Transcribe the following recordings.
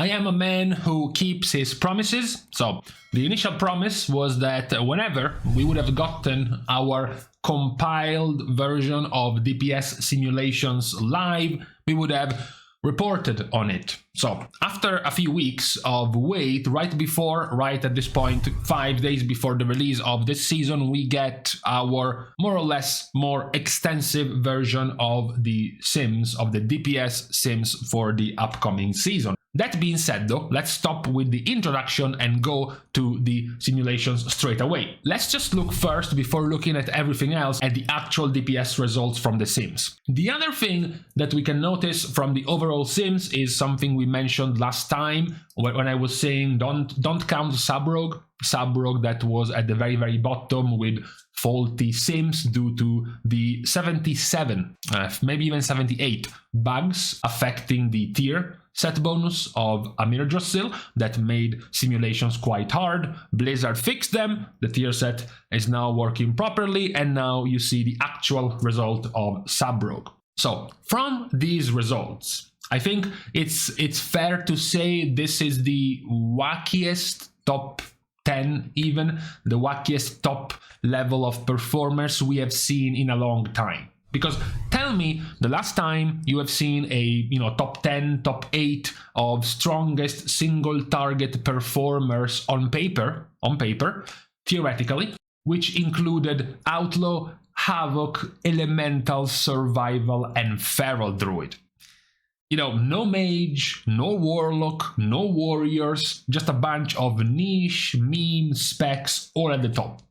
I am a man who keeps his promises. So the initial promise was that whenever we would have gotten our compiled version of DPS simulations live, we would have reported on it. So after a few weeks of wait, right at this point, 5 days before the release of this season, we get our more or less more extensive version of the sims, of the DPS sims for the upcoming season. That being said though, let's stop with the introduction and go to the simulations straight away. Let's just look first, before looking at everything else, at the actual DPS results from the sims. The other thing that we can notice from the overall sims is something we mentioned last time when I was saying don't count Subrogue that was at the very bottom with faulty sims due to the 77, maybe even 78 bugs affecting the tier set bonus of Amir Drossil that made simulations quite hard. Blizzard fixed them, the tier set is now working properly, and now you see the actual result of Subrogue. So from these results, I think it's fair to say this is the wackiest top 10, even the wackiest top level of performers we have seen in a long time. Because tell me the last time you have seen a top 10, top 8 of strongest single target performers on paper, theoretically, which included Outlaw, Havoc, Elemental, Survival, and Feral Druid. No mage, no warlock, no warriors, just a bunch of niche, meme specs all at the top.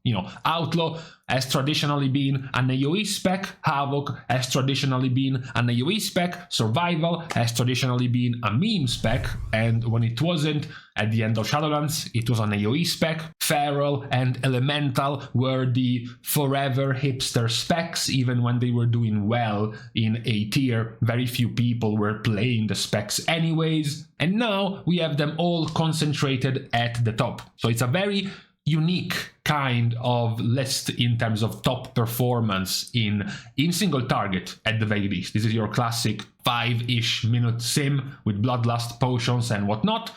Outlaw has traditionally been an AoE spec, Havoc has traditionally been an AoE spec, Survival has traditionally been a meme spec, and when it wasn't, at the end of Shadowlands, it was an AoE spec. Feral and Elemental were the forever hipster specs, even when they were doing well in A tier. Very few people were playing the specs anyways, and now we have them all concentrated at the top. So it's a very unique kind of list in terms of top performance in single target at the very least. This is your classic 5-ish minute sim with bloodlust potions and whatnot,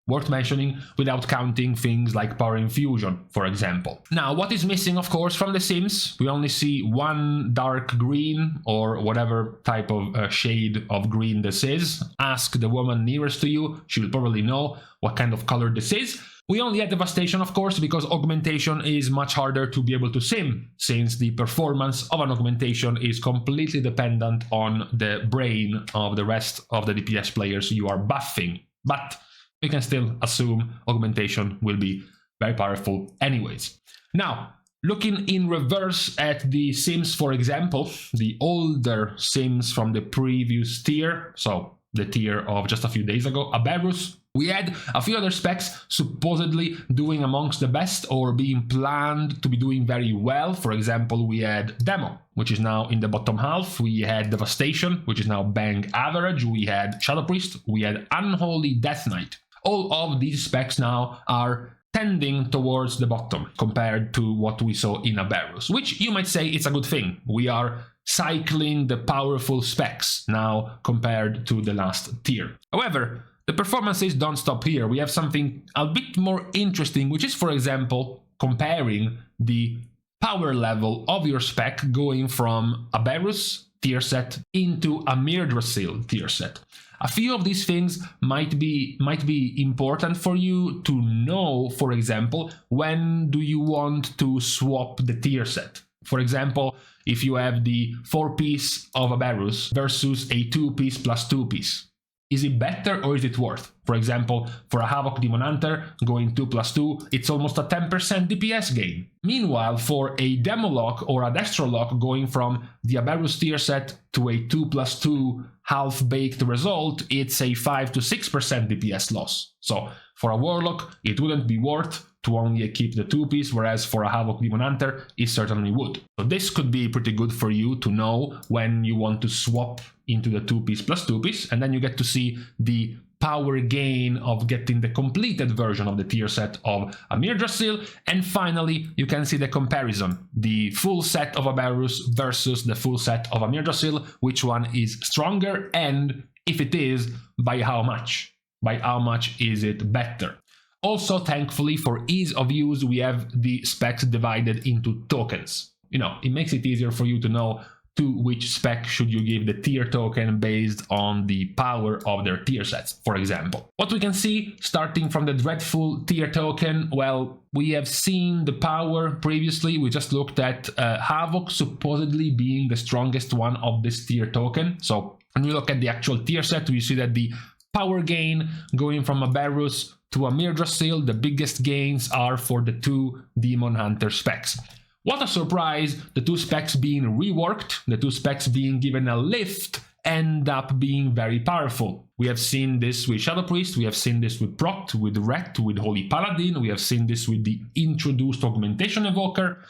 worth mentioning, without counting things like power infusion, for example. Now, what is missing, of course, from the sims? We only see one dark green, or whatever type of shade of green this is. Ask the woman nearest to you, she'll probably know what kind of color this is. We only had Devastation, of course, because augmentation is much harder to be able to sim, since the performance of an augmentation is completely dependent on the brain of the rest of the DPS players you are buffing. But we can still assume augmentation will be very powerful anyways. Now, looking in reverse at the sims, for example, the older sims from the previous tier, so the tier of just a few days ago, Aberrus, we had a few other specs supposedly doing amongst the best or being planned to be doing very well. For example, we had Demo, which is now in the bottom half. We had Devastation, which is now bang average. We had Shadow Priest. We had Unholy Death Knight. All of these specs now are tending towards the bottom compared to what we saw in Aberrus, which you might say it's a good thing. We are cycling the powerful specs now compared to the last tier. However, the performances don't stop here. We have something a bit more interesting, which is, for example, comparing the power level of your spec going from Aberrus tier set into a Amir Drossil tier set. A few of these things might be important for you to know. For example, when do you want to swap the tier set? For example, if you have the 4-piece of Aberrus versus a 2-piece plus 2-piece. Is it better or is it worth? For example, for a Havoc Demon Hunter, going 2+2, it's almost a 10% DPS gain. Meanwhile, for a Demolock or a Destrolock, going from the Aberrus tier set to a 2+2 half-baked result, it's a 5 to 6% DPS loss. So for a Warlock, it wouldn't be worth to only keep the 2-piece, whereas for a Havoc Demon Hunter, it certainly would. So this could be pretty good for you to know when you want to swap into the 2-piece plus 2-piece, and then you get to see the power gain of getting the completed version of the tier set of Amir Drossil, and finally you can see the comparison, the full set of Aberrus versus the full set of Amir Drossil, which one is stronger, and if it is, by how much. by how much is it better. Also, thankfully, for ease of use, we have the specs divided into tokens. It makes it easier for you to know to which spec should you give the tier token based on the power of their tier sets, for example. What we can see, starting from the Dreadful tier token, well, we have seen the power previously. We just looked at Havoc supposedly being the strongest one of this tier token. So when we look at the actual tier set, we see that the power gain going from Aberrus to a Mirdrasil, the biggest gains are for the 2 Demon Hunter specs. What a surprise, the 2 specs being reworked, the 2 specs being given a lift, end up being very powerful. We have seen this with Shadow Priest, we have seen this with Proct, with Ret, with Holy Paladin, we have seen this with the introduced Augmentation Evoker,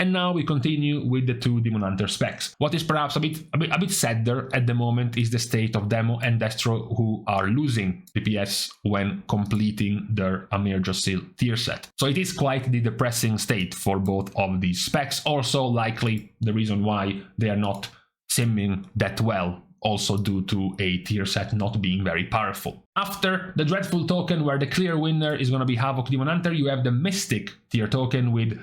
and now we continue with the 2 Demon Hunter specs. What is perhaps a bit sadder at the moment is the state of Demo and Destro, who are losing DPS when completing their Amir Drasil tier set. So it is quite the depressing state for both of these specs. Also likely the reason why they are not simming that well, also due to a tier set not being very powerful. After the Dreadful token, where the clear winner is going to be Havoc Demon Hunter, you have the Mystic tier token with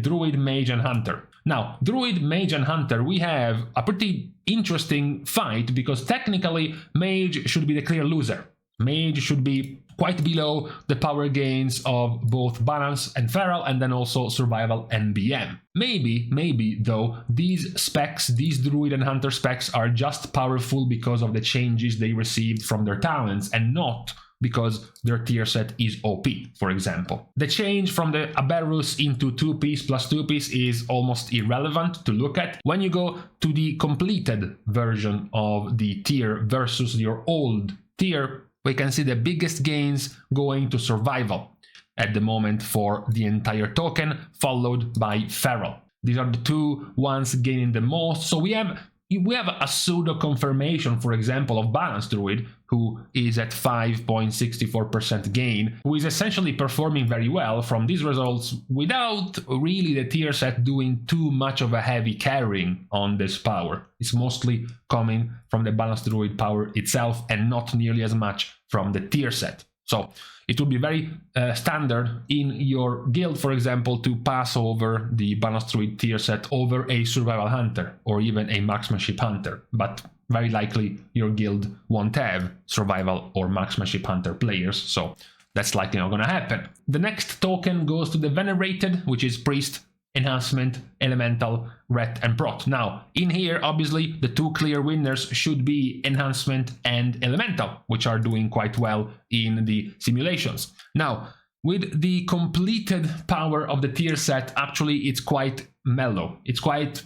Druid, Mage and Hunter. Now, Druid, Mage and Hunter, we have a pretty interesting fight, because technically Mage should be the clear loser. Mage should be quite below the power gains of both Balance and Feral, and then also Survival and BM. Maybe though, these specs, these Druid and Hunter specs, are just powerful because of the changes they received from their talents, and not because their tier set is OP, for example. The change from the Aberrus into 2-piece plus 2-piece is almost irrelevant to look at. When you go to the completed version of the tier versus your old tier, we can see the biggest gains going to Survival at the moment for the entire token, followed by Feral. These are the 2 ones gaining the most. So we have a pseudo confirmation, for example, of Balance Druid, who is at 5.64% gain, who is essentially performing very well from these results without really the tier set doing too much of a heavy carrying on this power. It's mostly coming from the Balance Druid power itself and not nearly as much from the tier set. So it would be very standard in your guild, for example, to pass over the Balance Druid tier set over a Survival Hunter or even a Marksmanship Hunter, but very likely your guild won't have Survival or Marksmanship Hunter players, so that's likely not going to happen. The next token goes to the Venerated, which is Priest, Enhancement, Elemental, Ret and Prot. Now, in here, obviously, the 2 clear winners should be Enhancement and Elemental, which are doing quite well in the simulations. Now, with the completed power of the tier set, actually, it's quite mellow. It's quite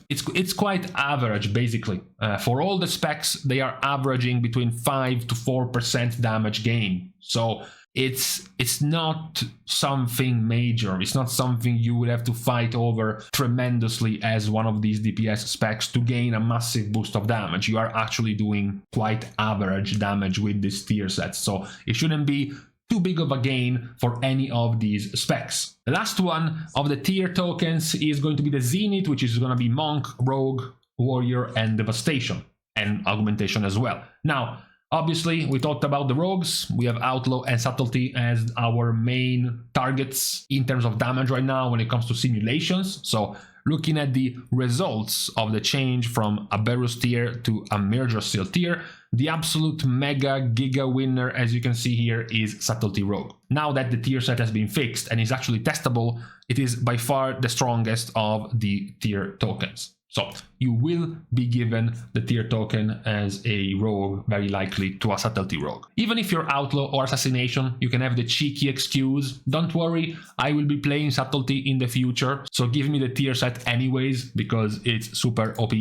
average, basically. For all the specs, they are averaging between 5 to 4% damage gain. So it's not something major. It's not something you would have to fight over tremendously as one of these DPS specs to gain a massive boost of damage. You are actually doing quite average damage with this tier set, so it shouldn't be too big of a gain for any of these specs. The last one of the tier tokens is going to be the Zenith, which is going to be Monk, Rogue, Warrior and Devastation, and Augmentation as well. Now, obviously, we talked about the rogues. We have Outlaw and Subtlety as our main targets in terms of damage right now when it comes to simulations. So looking at the results of the change from Aberrus tier to a Mirdrasil tier, the absolute mega giga winner, as you can see here, is Subtlety Rogue. Now that the tier set has been fixed and is actually testable, it is by far the strongest of the tier tokens. So you will be given the tier token as a rogue, very likely to a Subtlety Rogue. Even if you're Outlaw or Assassination, you can have the cheeky excuse, don't worry, I will be playing Subtlety in the future, so give me the tier set anyways, because it's super OP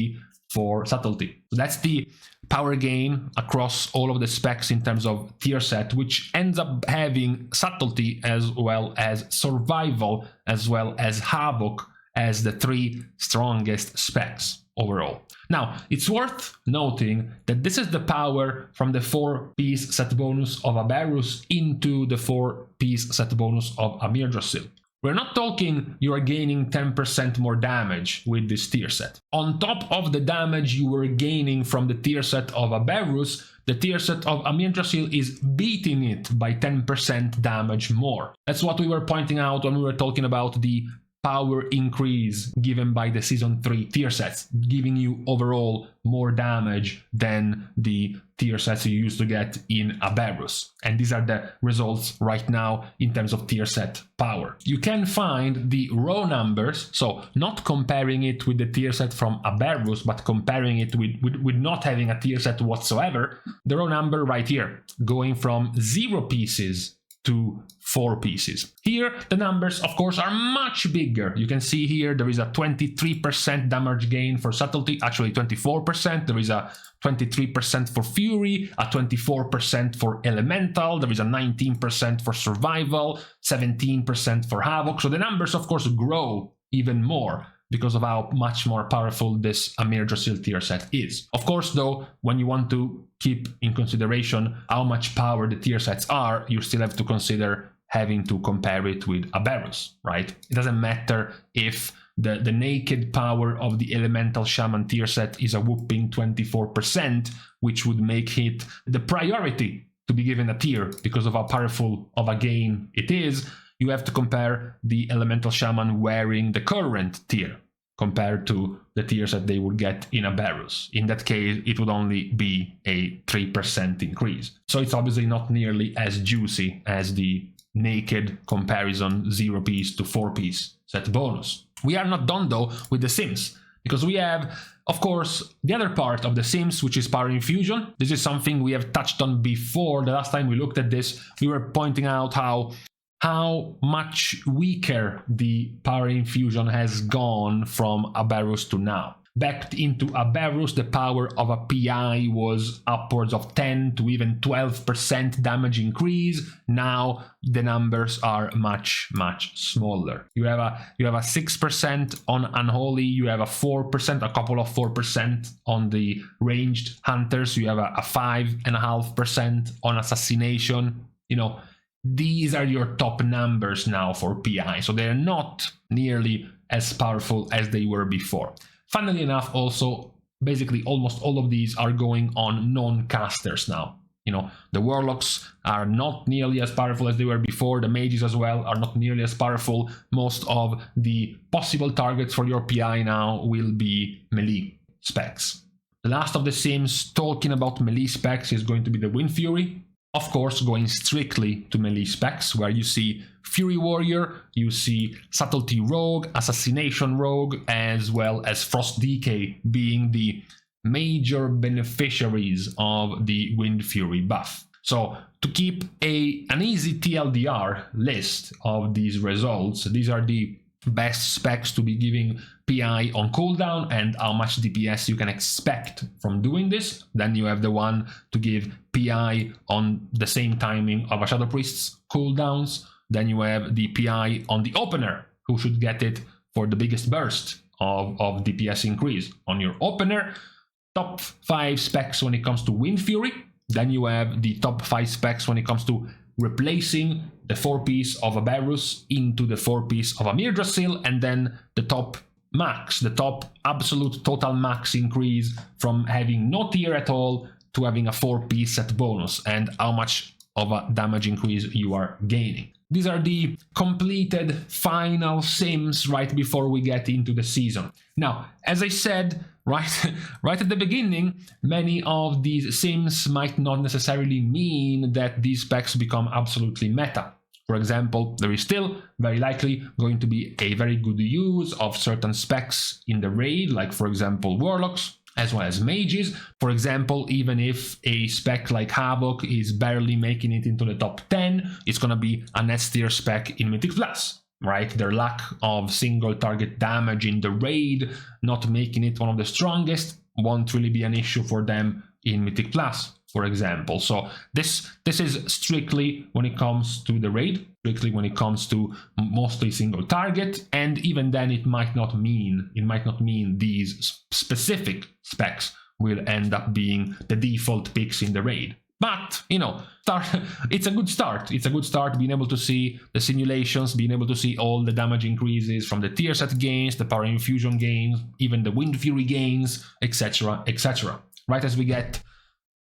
for Subtlety. So that's the power gain across all of the specs in terms of tier set, which ends up having Subtlety as well as Survival as well as Havoc as the 3 strongest specs overall. Now, it's worth noting that this is the power from the 4-piece set bonus of Aberrus into the 4-piece set bonus of Amir Drasil. We're not talking you are gaining 10% more damage with this tier set. On top of the damage you were gaining from the tier set of Aberrus, the tier set of Yggdrasil is beating it by 10% damage more. That's what we were pointing out when we were talking about the power increase given by the Season 3 tier sets, giving you overall more damage than the tier sets you used to get in Aberrus. And these are the results right now in terms of tier set power. You can find the raw numbers, so not comparing it with the tier set from Aberrus, but comparing it with not having a tier set whatsoever, the raw number right here, going from 0 pieces to 4 pieces. Here, the numbers, of course, are much bigger. You can see here there is a 23% damage gain for Subtlety, actually 24%. There is a 23% for Fury, a 24% for Elemental, there is a 19% for Survival, 17% for Havoc. So the numbers, of course, grow even more because of how much more powerful this Yggdrasil tier set is. Of course, though, when you want to keep in consideration how much power the tier sets are, you still have to consider having to compare it with Aberrus, right? It doesn't matter if the naked power of the Elemental Shaman tier set is a whopping 24%, which would make it the priority to be given a tier because of how powerful of a gain it is. You have to compare the Elemental Shaman wearing the current tier compared to the tiers that they would get in Aberrus. In that case, it would only be a 3% increase. So it's obviously not nearly as juicy as the naked comparison 0 piece to 4 piece set bonus. We are not done though with the Sims, because we have, of course, the other part of the Sims, which is Power Infusion. This is something we have touched on before. The last time we looked at this, we were pointing out how much weaker the Power Infusion has gone from Aberrus to now. Back into Aberrus, the power of a PI was upwards of 10 to even 12% damage increase. Now the numbers are much smaller. You have a 6% on Unholy, you have a 4%, a couple of 4% on the ranged hunters, you have a 5.5% on assassination. You know, these are your top numbers now for PI, so they're not nearly as powerful as they were before. Funnily enough, also, basically almost all of these are going on non-casters now. You know, the Warlocks are not nearly as powerful as they were before, the Mages as well are not nearly as powerful. Most of the possible targets for your PI now will be melee specs. The last of the Sims talking about melee specs is going to be the Windfury. Of course, going strictly to melee specs, where you see Fury Warrior, you see Subtlety Rogue, Assassination Rogue, as well as Frost Decay being the major beneficiaries of the Windfury buff. So to keep an easy TLDR list of these results, these are the best specs to be giving PI on cooldown and how much DPS you can expect from doing this. Then you have the one to give PI on the same timing of a Shadow Priest's cooldowns. Then you have the PI on the opener, who should get it for the biggest burst of DPS increase. On your opener, top 5 specs when it comes to Windfury. Then you have the top 5 specs when it comes to replacing the 4-piece of Aberrus into the 4-piece of Yggdrasil, and then the top max, the top absolute total max increase from having no tier at all to having a 4-piece set bonus, and how much of a damage increase you are gaining. These are the completed final Sims right before we get into the season. Now, as I said right at the beginning, many of these Sims might not necessarily mean that these specs become absolutely meta. For example, there is still very likely going to be a very good use of certain specs in the raid, like for example Warlocks, as well as Mages. For example, even if a spec like Havoc is barely making it into the top 10, it's gonna be an S tier spec in Mythic Plus, right? Their lack of single target damage in the raid, not making it one of the strongest, won't really be an issue for them in Mythic Plus, for example. So this is strictly when it comes to the raid, strictly when it comes to mostly single target, and even then it might not mean these specific specs will end up being the default picks in the raid. But, you know, it's a good start. It's a good start being able to see the simulations, being able to see all the damage increases from the tier set gains, the power infusion gains, even the Windfury gains, etc., etc. Right as we get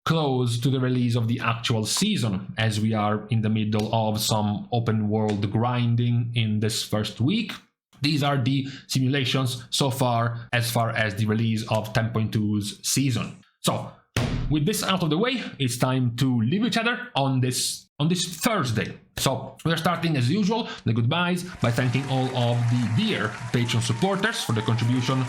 close to the release of the actual season, as we are in the middle of some open world grinding in this first week. These are the simulations so far as the release of 10.2's season. So, with this out of the way, it's time to leave each other on this Thursday. So we're starting as usual the goodbyes by thanking all of the dear Patreon supporters for the contribution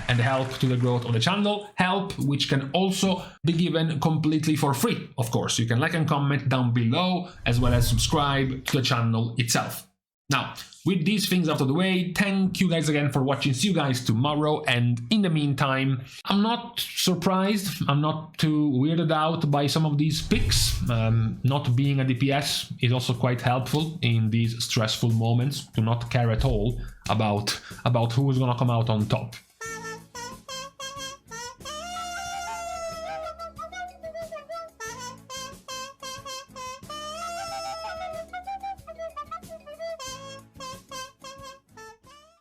and help to the growth of the channel. Help which can also be given completely for free. Of course, you can like and comment down below, as well as subscribe to the channel itself. Now, with these things out of the way, thank you guys again for watching. See you guys tomorrow, and in the meantime, I'm not surprised, I'm not too weirded out by some of these picks. Not being a DPS is also quite helpful in these stressful moments, to not care at all about who is gonna come out on top.